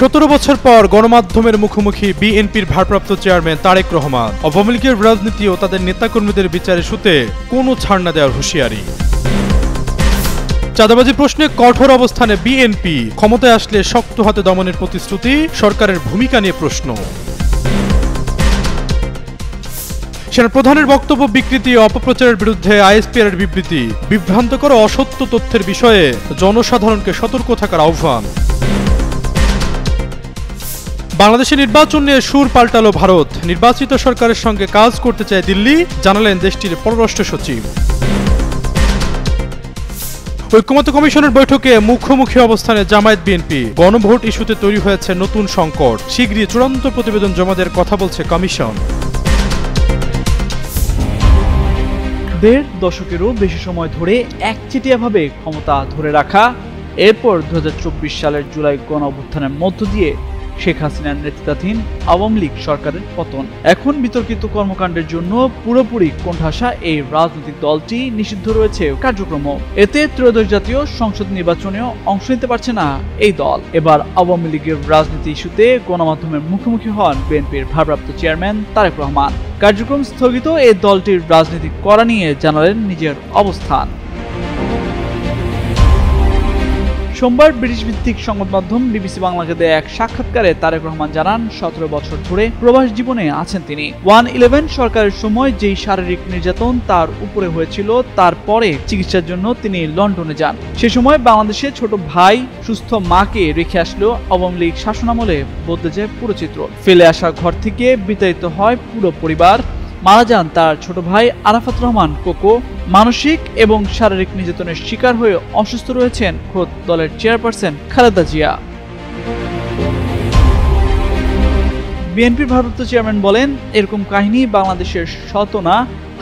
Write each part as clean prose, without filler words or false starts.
17 বছর পর গণমাধ্যমের মুখোমুখি বিএনপির ভারপ্রাপ্ত চেয়ারম্যান তারেক রহমান। আওয়ামী লীগের রাজনীতি ও তাদের নেতাকর্মীদের বিচার ইস্যুতে কোনো ছাড় না দেওয়ার হুঁশিয়ারি। চাঁদাবাজি প্রশ্নে কঠোর অবস্থানে বিএনপি, ক্ষমতায় আসলে শক্ত হাতে দমনের প্রতিশ্রুতি, সরকারের ভূমিকা নিয়ে প্রশ্ন। সেনাপ্রধানের বক্তব্য বিকৃতি ও অপপ্রচারের বিরুদ্ধে আইএসপিআরের বিবৃতি, বিভ্রান্তকর অসত্য তথ্যের বিষয়ে জনসাধারণকে সতর্ক থাকার আহ্বান। বাংলাদেশে নির্বাচন নিয়ে সুর পাল্টালো ভারত, নির্বাচিত সরকারের সঙ্গে কাজ করতে চায় দিল্লি, জানালেন দেশটির পররাষ্ট্র সচিব। ঐক্যমত্য কমিশনের বৈঠকে মুখোমুখি অবস্থানে জামায়াত বিএনপি, গণভোট ইস্যুতে তৈরি হয়েছে নতুন সংকট, শীঘ্রই চূড়ান্ত প্রতিবেদন জমা দেওয়ার কথা বলছে কমিশন। দেড় দশকেরও বেশি সময় ধরে একচেটিয়াভাবে ক্ষমতা ধরে রাখা, এরপর 2024 সালের জুলাই গণ অভ্যুত্থানের মধ্য দিয়ে শেখ হাসিনার নেতৃত্বাধীন আওয়ামী লীগ সরকারের পতন। এখন বিতর্কিত কর্মকাণ্ডের জন্য পুরোপুরি কোণঠাসা এই রাজনৈতিক দলটি নিষিদ্ধ রয়েছে কার্যক্রম। এতে ত্রয়োদশ জাতীয় সংসদ নির্বাচনেও অংশ নিতে পারছে না এই দল। এবার আওয়ামী লীগের রাজনীতি ইস্যুতে গণমাধ্যমের মুখোমুখি হন বিএনপির ভারপ্রাপ্ত চেয়ারম্যান তারেক রহমান। কার্যক্রম স্থগিত এই দলটির রাজনীতি করা নিয়ে জানালেন নিজের অবস্থান। সোমবার ব্রিটিশ ভিত্তিক সংবাদ মাধ্যম বিবিসি বাংলাকে দেয়া এক সাক্ষাৎকারে তারেক রহমান জানান, 17 বছর ধরে প্রবাস জীবনে আছেন তিনি। 1-11 সরকারের সময় যেই শারীরিক নির্যাতন তার উপরে হয়েছিল, তারপরে চিকিৎসার জন্য তিনি লন্ডনে যান। সে সময় বাংলাদেশে ছোট ভাই, সুস্থ মাকে রেখে আসলেও আওয়ামী লীগ শাসনামলে বদলে যায় পুরো চিত্র। ফেলে আসা ঘর থেকে বিতাড়িত হয় পুরো পরিবার। মারা যান তার ছোট ভাই আরাফাত রহমান কোকো। মানসিক এবং শারীরিক নির্যাতনের শিকার হয়ে অসুস্থ রয়েছেন খোদ দলের চেয়ারপারসন খালেদা জিয়া। বিএনপির ভারপ্রাপ্ত চেয়ারম্যান বলেন, এরকম কাহিনী বাংলাদেশের শত না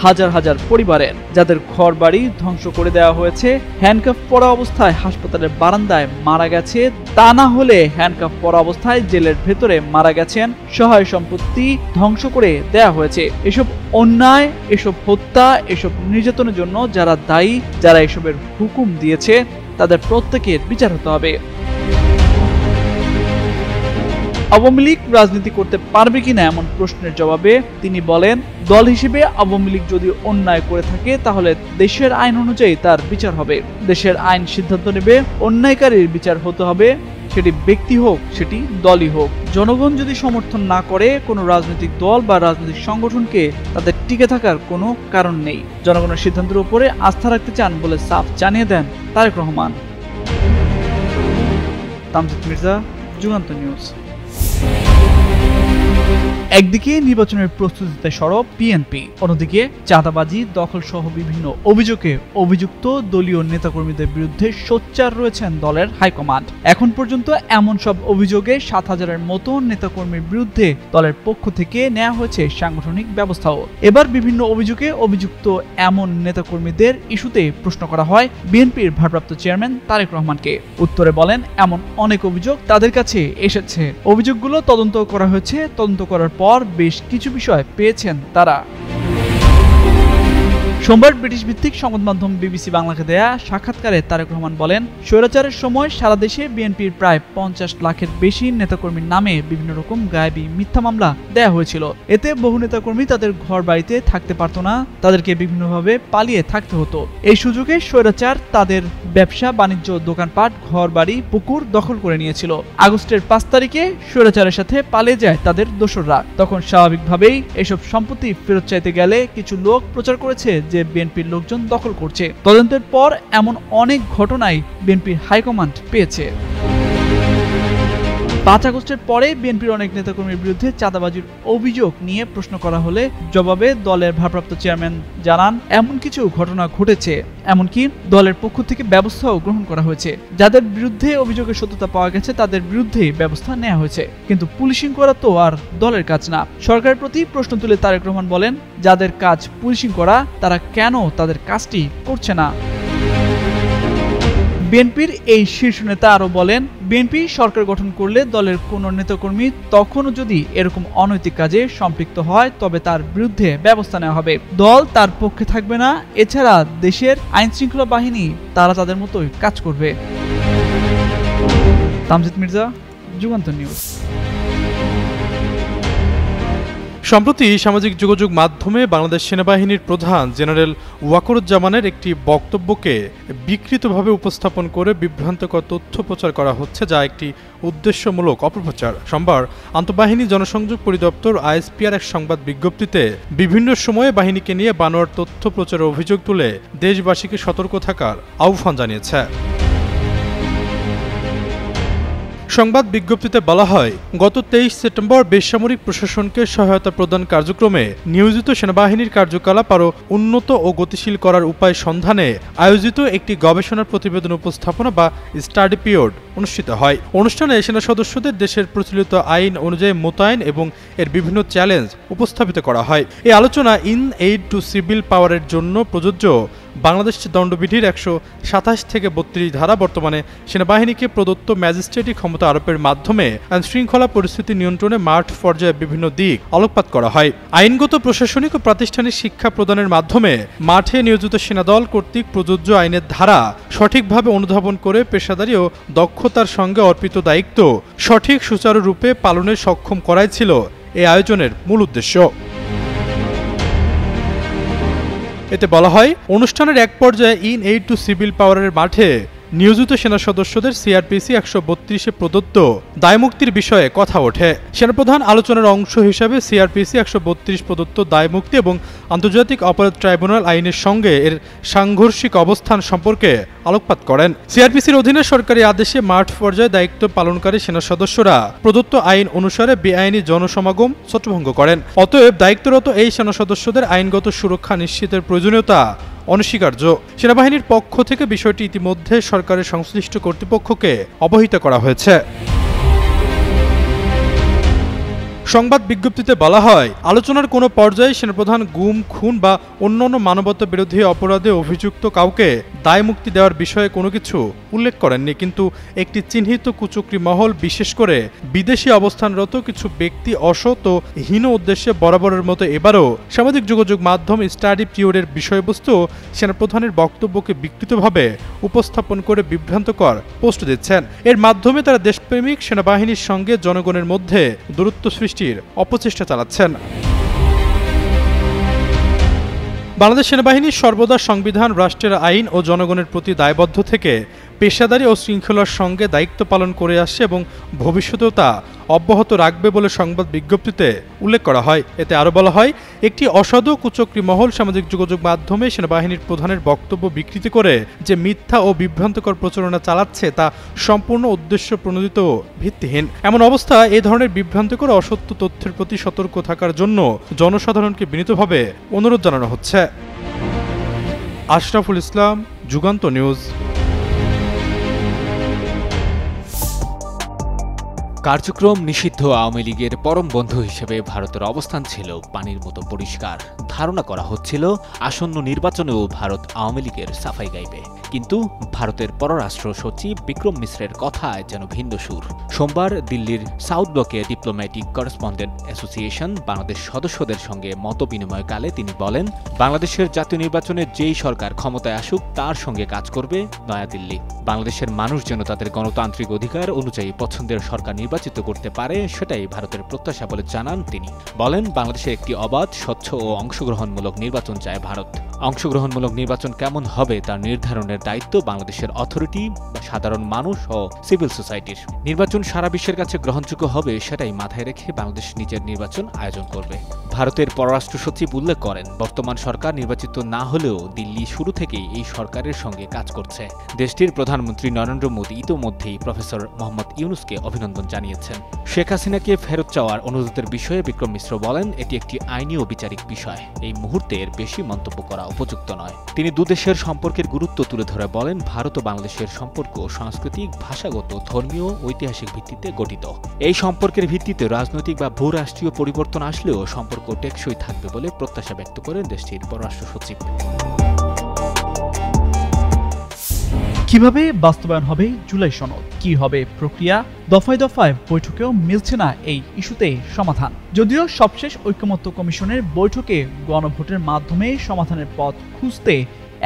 হাজার হাজার পরিবারের, যাদের ঘর বাড়ি ধ্বংস করে দেওয়া হয়েছে, হ্যান্ডকাফ পরা অবস্থায় হাসপাতালের বারান্দায় মারা গেছে, তা না হলে হ্যান্ডকাফ পরা অবস্থায় জেলের ভেতরে মারা গেছেন, সহায় সম্পত্তি ধ্বংস করে দেওয়া হয়েছে। এসব অন্যায়, এসব হত্যা, এসব নির্যাতনের জন্য যারা দায়ী, যারা এসবের হুকুম দিয়েছে, তাদের প্রত্যেকের বিচার হতে হবে। আওয়ামী লীগ রাজনীতি করতে পারবে কিনা এমন প্রশ্নের জবাবে তিনি বলেন, দল হিসেবে আওয়ামী লীগ যদি অন্যায় করে থাকে তাহলে দেশের আইন অনুযায়ী তার বিচার হবে। দেশের আইন সিদ্ধান্ত নেবে, অন্যায়কারীর বিচার হতে হবে, সেটি ব্যক্তি হোক, সেটি দলই হোক। জনগণ যদি সমর্থন না করে কোনো রাজনৈতিক দল বা রাজনৈতিক সংগঠনকে, তাদের টিকে থাকার কোনো কারণ নেই। জনগণের সিদ্ধান্তের উপরে আস্থা রাখতে চান বলে সাফ জানিয়ে দেন তারেক রহমান। তামজিদ মির্জা, যুগান্তর নিউজ। একদিকে নির্বাচনের প্রস্তুতিতে সরব বিএনপি, অন্যদিকে চাঁদাবাজি, দখল সহ বিভিন্ন অভিযোগে অভিযুক্ত দলীয় নেতাকর্মীদের বিরুদ্ধে সোচ্চার রয়েছেন দলের হাইকমান্ড। এখন পর্যন্ত এমন সব অভিযোগে 7,000-এর মতো নেতাকর্মীর বিরুদ্ধে দলের পক্ষ থেকে নেওয়া হয়েছে সাংগঠনিক ব্যবস্থাও। এবার বিভিন্ন অভিযোগে অভিযুক্ত এমন নেতাকর্মীদের ইস্যুতে প্রশ্ন করা হয় বিএনপির ভারপ্রাপ্ত চেয়ারম্যান তারেক রহমানকে। উত্তরে বলেন, এমন অনেক অভিযোগ তাদের কাছে এসেছে, অভিযোগগুলো তদন্ত করা হয়েছে, তদন্ত করার পর বেশ কিছু বিষয় পেয়েছেন তারা। সোমবার ব্রিটিশ ভিত্তিক সংবাদ মাধ্যম বিবিসি বাংলাকে দেয়া সাক্ষাৎকারে তারেক রহমান বলেন, স্বৈরাচারের সময় সারা দেশে বিএনপির প্রায় 50 লাখের বেশি নেতাকর্মীর নামে বিভিন্ন রকম গায়েবী মিথ্যা মামলা দেয়া হয়েছিল। এতে বহু নেতাকর্মী তাদের ঘর বাড়িতে থাকতে পারত না, তাদেরকে বিভিন্নভাবে পালিয়ে থাকতে হতো। এই সুযোগে স্বৈরাচার তাদের ব্যবসা বাণিজ্য, দোকানপাট, ঘর বাড়ি, পুকুর দখল করে নিয়েছিল। আগস্টের 5 তারিখে স্বৈরাচারের সাথে পালিয়ে যায় তাদের দোসররা। তখন স্বাভাবিকভাবেই এসব সম্পত্তি ফেরত চাইতে গেলে কিছু লোক প্রচার করেছে যে বিএনপির লোকজন দখল করছে। তদন্তের পর এমন অনেক ঘটনাই বিএনপির হাইকমান্ড পেয়েছে। 5 আগস্টের পরে বিএনপির অনেক নেতাকর্মীর বিরুদ্ধে চাঁদাবাজির অভিযোগ নিয়ে প্রশ্ন করা হলে জবাবে দলের ভারপ্রাপ্ত চেয়ারম্যান জানান, এমন কিছু ঘটনা ঘটেছে, এমনকি দলের পক্ষ থেকে ব্যবস্থাও গ্রহণ করা হয়েছে। যাদের বিরুদ্ধে অভিযোগের সত্যতা পাওয়া গেছে তাদের বিরুদ্ধে ব্যবস্থা নেওয়া হয়েছে, কিন্তু পুলিশিং করা তো আর দলের কাজ না। সরকারের প্রতি প্রশ্ন তুলে তারেক রহমান বলেন, যাদের কাজ পুলিশিং করা, তারা কেন তাদের কাজটি করছে না? বিএনপির এই শীর্ষ নেতা আরো বলেন, বিএনপি সরকার গঠন করলে দলের কোন নেতাকর্মী তখনও যদি এরকম অনৈতিক কাজে সম্পৃক্ত হয় তবে তার বিরুদ্ধে ব্যবস্থা নেওয়া হবে। দল তার পক্ষে থাকবে না, এছাড়া দেশের আইন শৃঙ্খলা বাহিনী তারা তাদের মতোই কাজ করবে। তামজিদ মির্জা, যুগান্তর নিউজ। সম্প্রতি সামাজিক যোগাযোগ মাধ্যমে বাংলাদেশ সেনাবাহিনীর প্রধান জেনারেল ওয়াকরুজ্জামানের একটি বক্তব্যকে বিকৃতভাবে উপস্থাপন করে বিভ্রান্তকর তথ্য প্রচার করা হচ্ছে, যা একটি উদ্দেশ্যমূলক অপপ্রচার। সোমবার আন্তঃবাহিনী জনসংযোগ পরিদপ্তর আইএসপিআর এক সংবাদ বিজ্ঞপ্তিতে বিভিন্ন সময়ে বাহিনীকে নিয়ে বানোয়ার তথ্য প্রচারের অভিযোগ তুলে দেশবাসীকে সতর্ক থাকার আহ্বান জানিয়েছে। সংবাদ বিজ্ঞপ্তিতে বলা হয়, গত 23 সেপ্টেম্বর বেসামরিক প্রশাসনকে সহায়তা প্রদান কার্যক্রমে নিয়োজিত সেনাবাহিনীর কার্যকলাপ আরও উন্নত ও গতিশীল করার উপায় সন্ধানে আয়োজিত একটি গবেষণার প্রতিবেদন উপস্থাপনা বা স্টাডি পিরিয়ড অনুষ্ঠিত হয়। অনুষ্ঠানে সেনা সদস্যদের দেশের প্রচলিত আইন অনুযায়ী মোতায়েন এবং এর বিভিন্ন চ্যালেঞ্জ উপস্থাপিত করা হয়। এই আলোচনা ইন এইড টু সিভিল পাওয়ারের জন্য প্রযোজ্য বাংলাদেশ দণ্ডবিধির 127 থেকে 32 ধারা বর্তমানে সেনাবাহিনীকে প্রদত্ত ম্যাজিস্ট্রেটি ক্ষমতা আরোপের মাধ্যমে আইনশৃঙ্খলা পরিস্থিতি নিয়ন্ত্রণে মাঠ পর্যায়ে বিভিন্ন দিক আলোকপাত করা হয়। আইনগত, প্রশাসনিক ও প্রাতিষ্ঠানিক শিক্ষা প্রদানের মাধ্যমে মাঠে নিয়োজিত সেনাদল কর্তৃক প্রযোজ্য আইনের ধারা সঠিকভাবে অনুধাবন করে পেশাদারি ও দক্ষতার সঙ্গে অর্পিত দায়িত্ব সঠিক সুচারুরূপে পালনে সক্ষম করাই ছিল এই আয়োজনের মূল উদ্দেশ্য। এতে বলা হয়, অনুষ্ঠানের এক পর্যায়ে ইন এইড টু সিভিল পাওয়ারের মাঠে নিয়োজিত সেনা সদস্যদের সিআরপিসি 132-এ প্রদত্ত দায়মুক্তির বিষয়ে কথা ওঠে। সেনাপ্রধান আলোচনার অংশ হিসাবে সিআরপিসি 132 প্রদত্ত দায়মুক্তি এবং আন্তর্জাতিক অপরাধ ট্রাইব্যুনাল আইনের সঙ্গে এর সাংঘর্ষিক অবস্থান সম্পর্কে আলোকপাত করেন। সিআরপিসির অধীনে সরকারি আদেশে মাঠ পর্যায়ে দায়িত্ব পালনকারী সেনা সদস্যরা প্রদত্ত আইন অনুসারে বেআইনি জনসমাগম ছত্রভঙ্গ করেন। অতএব দায়িত্বরত এই সেনা সদস্যদের আইনগত সুরক্ষা নিশ্চিতের প্রয়োজনীয়তা অনস্বীকার্য। সেনাবাহিনীর পক্ষ থেকে বিষয়টি ইতিমধ্যে সরকারের সংশ্লিষ্ট কর্তৃপক্ষকে অবহিত করা হয়েছে। সংবাদ বিজ্ঞপ্তিতে বলা হয়, আলোচনার কোনো পর্যায়ে সেনাপ্রধান গুম, খুন বা অন্যান্য মানবতা বিরোধী অপরাধে অভিযুক্ত কাউকে দায়মুক্তি দেওয়ার বিষয়ে কোনো কিছু উল্লেখ করেননি, কিন্তু একটি চিহ্নিত কুচক্রী মহল, বিশেষ করে বিদেশি অবস্থানরত কিছু ব্যক্তি অসৎ ও হীন উদ্দেশ্যে বরাবরের মতো এবারও সামাজিক যোগাযোগ মাধ্যম স্টাডি পিরিয়ডের বিষয়বস্তু সেনাপ্রধানের বক্তব্যকে বিকৃতভাবে উপস্থাপন করে বিভ্রান্তকর পোস্ট দিচ্ছেন। এর মাধ্যমে তারা দেশপ্রেমিক সেনাবাহিনীর সঙ্গে জনগণের মধ্যে দূরত্ব সৃষ্টির অপচেষ্টা চালাচ্ছেন। বাংলাদেশ সেনাবাহিনী সর্বদা সংবিধান, রাষ্ট্রের আইন ও জনগণের প্রতি দায়বদ্ধ থেকে পেশাদারি ও শৃঙ্খলার সঙ্গে দায়িত্ব পালন করে আসছে এবং ভবিষ্যতেও তা অব্যাহত রাখবে বলে সংবাদ বিজ্ঞপ্তিতে উল্লেখ করা হয়। এতে আরও বলা হয়, একটি অসাধু কুচক্রী মহল সামাজিক যোগাযোগ মাধ্যমে সেনাবাহিনীর প্রধানের বক্তব্য বিকৃতি করে যে মিথ্যা ও বিভ্রান্তকর প্রচারণা চালাচ্ছে তা সম্পূর্ণ উদ্দেশ্য প্রণোদিত ও ভিত্তিহীন। এমন অবস্থায় এই ধরনের বিভ্রান্তিকর অসত্য তথ্যের প্রতি সতর্ক থাকার জন্য জনসাধারণকে বিনীতভাবে অনুরোধ জানানো হচ্ছে। আশরাফুল ইসলাম, যুগান্তর নিউজ। কার্যক্রম নিষিদ্ধ আওয়ামী লীগের পরম বন্ধু হিসেবে ভারতের অবস্থান ছিল পানির মতো পরিষ্কার। ধারণা করা হচ্ছিল আসন্ন নির্বাচনেও ভারত আওয়ামী লীগের সাফাই গাইবে, কিন্তু ভারতের পররাষ্ট্র সচিব বিক্রম মিশ্রের কথায় যেন ভিন্ন সুর। সোমবার দিল্লির সাউথ ব্লকে ডিপ্লোম্যাটিক করেসপন্ডেন্ট অ্যাসোসিয়েশন বাংলাদেশ সদস্যদের সঙ্গে মত বিনিময়কালে তিনি বলেন, বাংলাদেশের জাতীয় নির্বাচনে যেই সরকার ক্ষমতায় আসুক তার সঙ্গে কাজ করবে নয়াদিল্লি। বাংলাদেশের মানুষ যেন তাদের গণতান্ত্রিক অধিকার অনুযায়ী পছন্দের সরকার নির্বাচিত করতে পারে, সেটাই ভারতের প্রত্যাশা বলে জানান তিনি। বলেন, বাংলাদেশে একটি অবাধ, স্বচ্ছ ও অংশগ্রহণমূলক নির্বাচন চায় ভারত। অংশগ্রহণমূলক নির্বাচন কেমন হবে তার নির্ধারণের দায়িত্ব বাংলাদেশের অথরিটি, সাধারণ মানুষ ও সিভিল সোসাইটির। নির্বাচন সারা বিশ্বের কাছে গ্রহণযোগ্য হবে সেটাই মাথায় রেখে বাংলাদেশ নিজের নির্বাচন আয়োজন করবে। ভারতের পররাষ্ট্র সচিব উল্লেখ করেন, বর্তমান সরকার নির্বাচিত না হলেও দিল্লি শুরু থেকেই এই সরকারের সঙ্গে কাজ করছে। দেশটির প্রধানমন্ত্রী নরেন্দ্র মোদী ইতোমধ্যেই প্রফেসর মোহাম্মদ ইউনুসকে অভিনন্দন জানিয়েছেন। শেখ হাসিনাকে ফেরত চাওয়ার অনুরোধের বিষয়ে বিক্রম মিশ্র বলেন, এটি একটি আইনি ও বিচারিক বিষয়। এই মুহূর্তে এর বেশি মন্তব্য করা উপযুক্ত নয়। তিনি দুদেশের সম্পর্কের গুরুত্ব তুলে ধরে বলেন, ভারত ও বাংলাদেশের সম্পর্ক সাংস্কৃতিক, ভাষাগত, ধর্মীয়, ঐতিহাসিক ভিত্তিতে গঠিত। এই সম্পর্কের ভিত্তিতে রাজনৈতিক বা ভূরাষ্ট্রীয় পরিবর্তন আসলেও সম্পর্ক টেকসই থাকবে বলে প্রত্যাশা ব্যক্ত করেন দেশটির পররাষ্ট্র সচিব। কিভাবে বাস্তবায়ন হবে জুলাই সনদ, কি হবে প্রক্রিয়া, দফায় দফায় বৈঠকেও মিলছে না এই ইস্যুতে সমাধান। যদিও সবশেষ ঐকমত্য কমিশনের বৈঠকে গণভোটের মাধ্যমে সমাধানের পথ খুঁজতে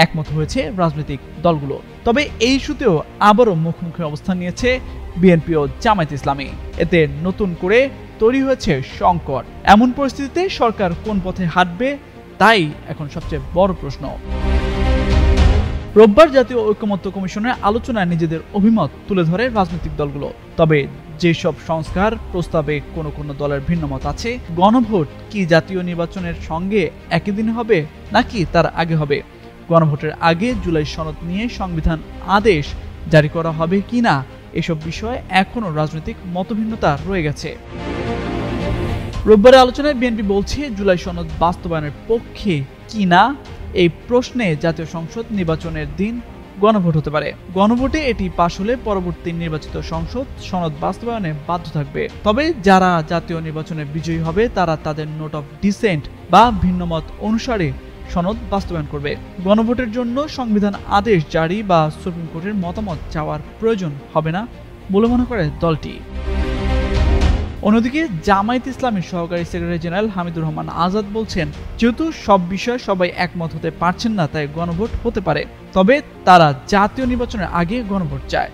একমত হয়েছে রাজনৈতিক দলগুলো। তবে এই ইস্যুতেও আবারও মুখোমুখি অবস্থান নিয়েছে বিএনপি ও জামায়াত ইসলামী। এতে নতুন করে তৈরি হয়েছে সংকট। এমন পরিস্থিতিতে সরকার কোন পথে হাঁটবে তাই এখন সবচেয়ে বড় প্রশ্ন। রোববার জাতীয় ঐকমত্য কমিশনের আলোচনায় নিজেদের অভিমত তুলে ধরে রাজনৈতিক দলগুলো। তবে যেসব সংস্কার প্রস্তাবে কোনো কোনো দলের ভিন্নমত আছে, গণভোট কি জাতীয় নির্বাচনের সঙ্গে একই দিনে হবে নাকি তার আগে হবে, গণভোটের আগে জুলাই সনদ নিয়ে সংবিধান আদেশ জারি করা হবে কিনা, এসব বিষয়ে এখনও রাজনৈতিক মতভিন্নতা রয়ে গেছে। রোববারের আলোচনায় বিএনপি বলছে জুলাই সনদ বাস্তবায়নের পক্ষে কিনা এই প্রশ্নে জাতীয় সংসদ নির্বাচনের দিন গণভোট হতে পারে। গণভোটে এটি পাশ হলে পরবর্তী নির্বাচিত সংসদ সনদ বাস্তবায়নে বাধ্য থাকবে। তবে যারা জাতীয় নির্বাচনে বিজয়ী হবে তারা তাদের নোট অফ ডিসেন্ট বা ভিন্নমত অনুসারে সনদ বাস্তবায়ন করবে। গণভোটের জন্য সংবিধান আদেশ জারি বা সুপ্রিম কোর্টের মতামত চাওয়ার প্রয়োজন হবে না বলে মনে করে দলটি। অন্যদিকে জামায়াত ইসলামীর সহকারী সেক্রেটারি জেনারেল হামিদুর রহমান আজাদ বলছেন, যেহেতু সব বিষয়ে সবাই একমত হতে পারছেন না তাই গণভোট হতে পারে, তবে তারা জাতীয় নির্বাচনের আগে গণভোট চায়।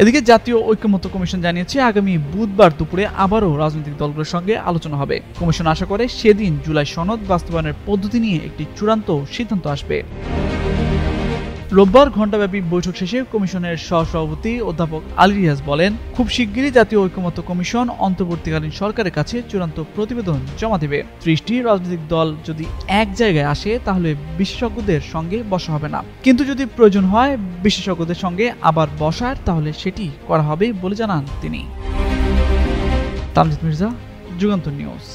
এদিকে জাতীয় ঐকমত্য কমিশন জানিয়েছে আগামী বুধবার দুপুরে আবারও রাজনৈতিক দলগুলোর সঙ্গে আলোচনা হবে। কমিশন আশা করে সেদিন জুলাই সনদ বাস্তবায়নের পদ্ধতি নিয়ে একটি চূড়ান্ত সিদ্ধান্ত আসবে। রোববার ঘণ্টাব্যাপী বৈঠক শেষে কমিশনের সহসভাপতি অধ্যাপক আলী রিয়াজ বলেন, খুব শিগগিরই জাতীয় ঐকমত্য কমিশন অন্তর্বর্তীকালীন সরকারের কাছে চূড়ান্ত প্রতিবেদন জমা দেবে। 30টি রাজনৈতিক দল যদি এক জায়গায় আসে তাহলে বিশেষজ্ঞদের সঙ্গে বসা হবে না, কিন্তু যদি প্রয়োজন হয় বিশেষজ্ঞদের সঙ্গে আবার বসার তাহলে সেটি করা হবে বলে জানান তিনি। তামজিদ মির্জা, যুগান্তর নিউজ।